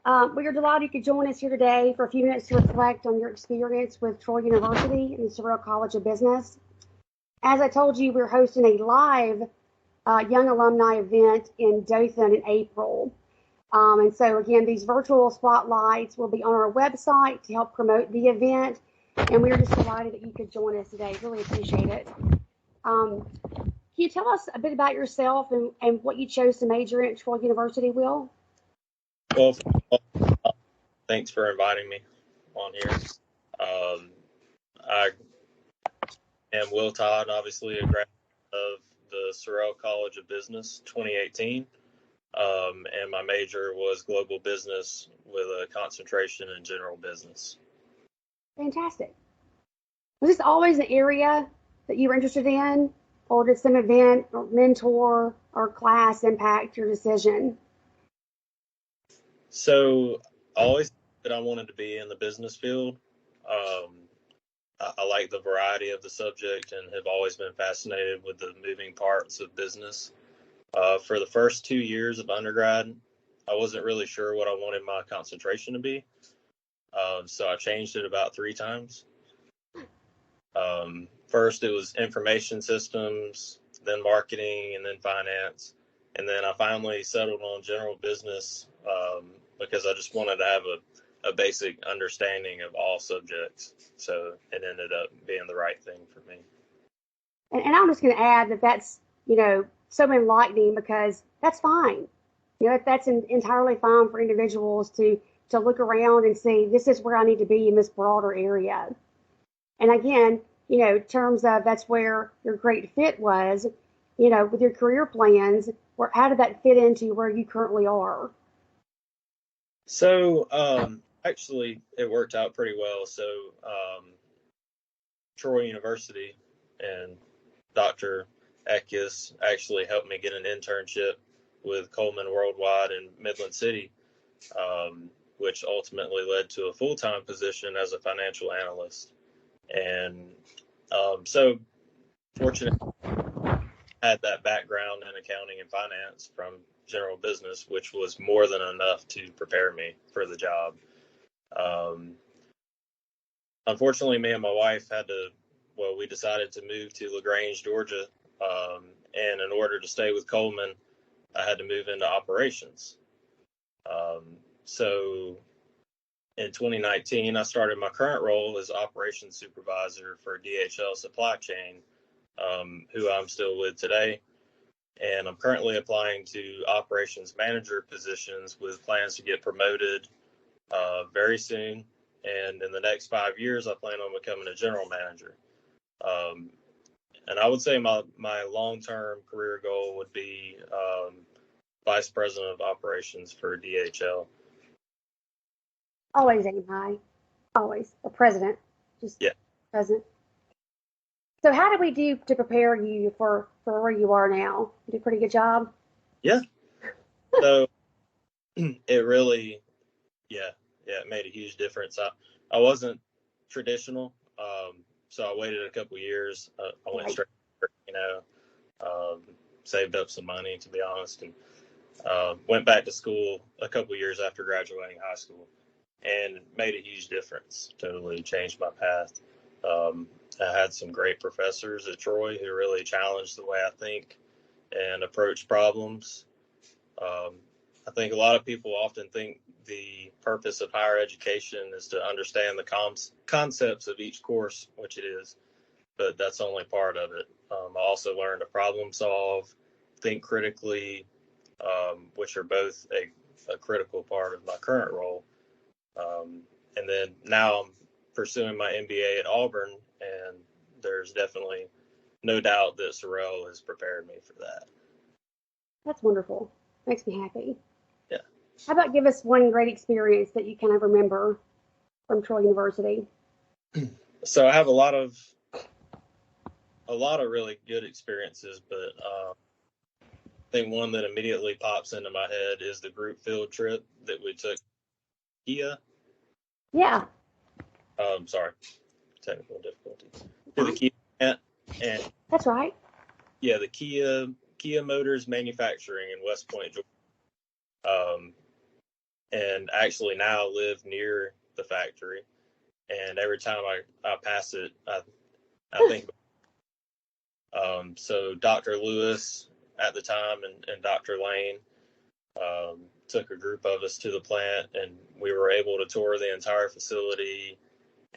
We are delighted you could join us here today for a few minutes to reflect on your experience with Troy University and the Sorrell College of Business. As I told you, we're hosting a live Young Alumni event in Dothan in April. And so, again, these virtual spotlights will be on our website to help promote the event. And we are just delighted that you could join us today. Really appreciate it. Can you tell us a bit about yourself and what you chose to major in at Troy University, Will? Well, thanks for inviting me on here. I am Will Todd, obviously a graduate of the Sorrell College of Business 2018. And my major was global business with a concentration in general business. Fantastic. Was this always an area that you were interested in, or did some event or mentor or class impact your decision? So I always thought that I wanted to be in the business field. I like the variety of the subject and have always been fascinated with the moving parts of business. For the first 2 years of undergrad, I wasn't really sure what I wanted my concentration to be. So I changed it about 3 times. First, it was information systems, then marketing, and then finance. And then I finally settled on general business because I just wanted to have a basic understanding of all subjects. So it ended up being the right thing for me. And I'm just going to add that that's, so enlightening, because that's fine. That's entirely fine for individuals to look around and see, this is where I need to be in this broader area. And again, in terms of that's where your great fit was, with your career plans, how did that fit into where you currently are? So actually, it worked out pretty well. So Troy University and Dr. Eckis actually helped me get an internship with Coleman Worldwide in Midland City, which ultimately led to a full-time position as a financial analyst. And so fortunate I had that background in accounting and finance from general business, which was more than enough to prepare me for the job. Unfortunately, me and my wife we decided to move to LaGrange, Georgia. And in order to stay with Coleman, I had to move into operations. So in 2019, I started my current role as operations supervisor for DHL Supply Chain, who I'm still with today. And I'm currently applying to operations manager positions with plans to get promoted very soon. And in the next 5 years, I plan on becoming a general manager. And I would say my long-term career goal would be vice president of operations for DHL. Always aim high. Always. Or president. Just yeah. President. So how did we do to prepare you for where you are now? You did a pretty good job? Yeah. So it really, it made a huge difference. I wasn't traditional. So I waited a couple years. I went straight, saved up some money, to be honest, and went back to school a couple years after graduating high school, and made a huge difference. Totally changed my path. I had some great professors at Troy who really challenged the way I think and approach problems. I think a lot of people often think the purpose of higher education is to understand the concepts of each course, which it is, but that's only part of it. I also learned to problem solve, think critically, which are both a critical part of my current role. And then now I'm pursuing my MBA at Auburn, and there's definitely no doubt that Sorrell has prepared me for that. That's wonderful. Makes me happy. Yeah. How about give us one great experience that you kind of remember from Troy University? So I have a lot of really good experiences, but I think one that immediately pops into my head is the group field trip that we took. Kia. Yeah. Sorry, technical difficulties. To the Kia plant, and that's right. Yeah, the Kia Motors manufacturing in West Point, Georgia. and actually now live near the factory. And every time I pass it, I think, so Dr. Lewis at the time and Dr. Lane took a group of us to the plant, and we were able to tour the entire facility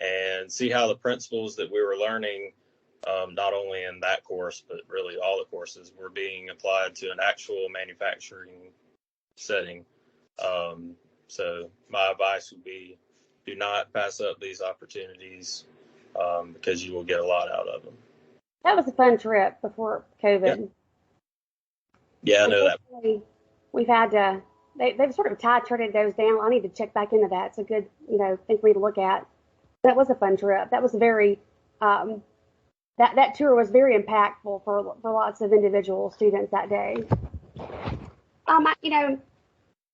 and see how the principles that we were learning, not only in that course, but really all the courses, were being applied to an actual manufacturing setting. So my advice would be, do not pass up these opportunities, because you will get a lot out of them. That was a fun trip before COVID. Yeah, I know that. We've had to, they've sort of titrated those down. I need to check back into that. It's a good, thing for me to look at. That was a fun trip. That was very, that tour was very impactful for lots of individual students that day.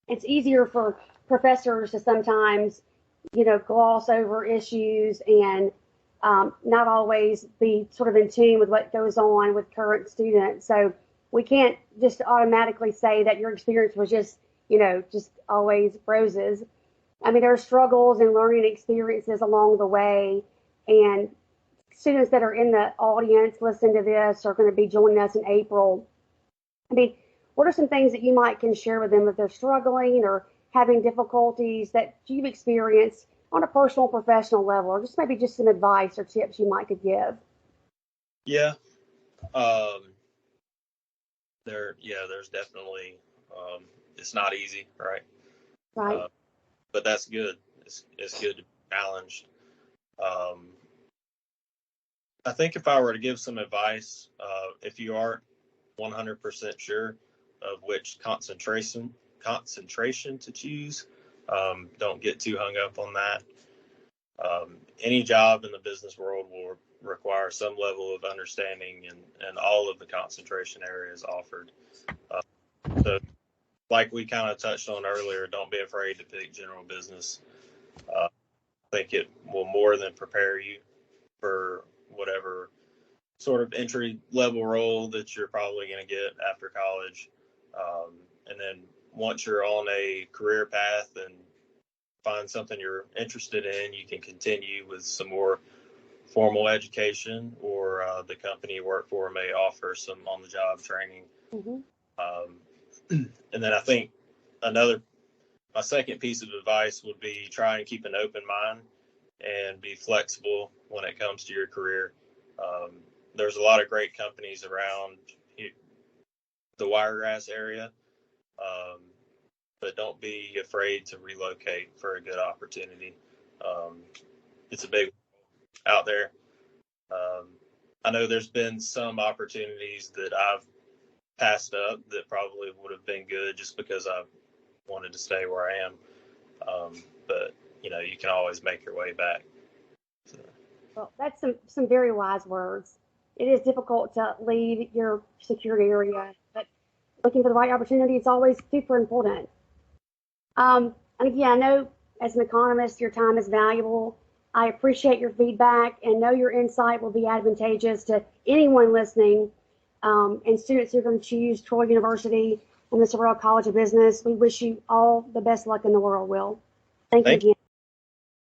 It's easier for professors to sometimes, gloss over issues and not always be sort of in tune with what goes on with current students. So we can't just automatically say that your experience was just always roses. I mean, there are struggles and learning experiences along the way, and students that are in the audience listening to this are going to be joining us in April. I mean, what are some things that you can share with them if they're struggling or having difficulties that you've experienced on a personal, professional level, or just maybe just some advice or tips you could give? Yeah. There's definitely, it's not easy, right? Right. But that's good. It's good to be challenged. I think if I were to give some advice, if you aren't 100% sure of which concentration to choose, don't get too hung up on that. Any job in the business world will require some level of understanding and all of the concentration areas offered. So like we kind of touched on earlier, don't be afraid to pick general business. I think it will more than prepare you for whatever sort of entry level role that you're probably going to get after college. And then once you're on a career path and find something you're interested in, you can continue with some more formal education, or the company you work for may offer some on-the-job training. Mm-hmm. And then I think my second piece of advice would be try and keep an open mind and be flexible when it comes to your career. There's a lot of great companies around the Wiregrass area, but don't be afraid to relocate for a good opportunity. It's a big out there. I know there's been some opportunities that I've passed up that probably would have been good just because I wanted to stay where I am. But you can always make your way back. So. Well, that's some very wise words. It is difficult to leave your secure area, but looking for the right opportunity is always super important. And again, I know as an economist, your time is valuable. I appreciate your feedback and know your insight will be advantageous to anyone listening, and students who are going to choose Troy University and the Sorrell College of Business. We wish you all the best luck in the world, Will. Thank you again.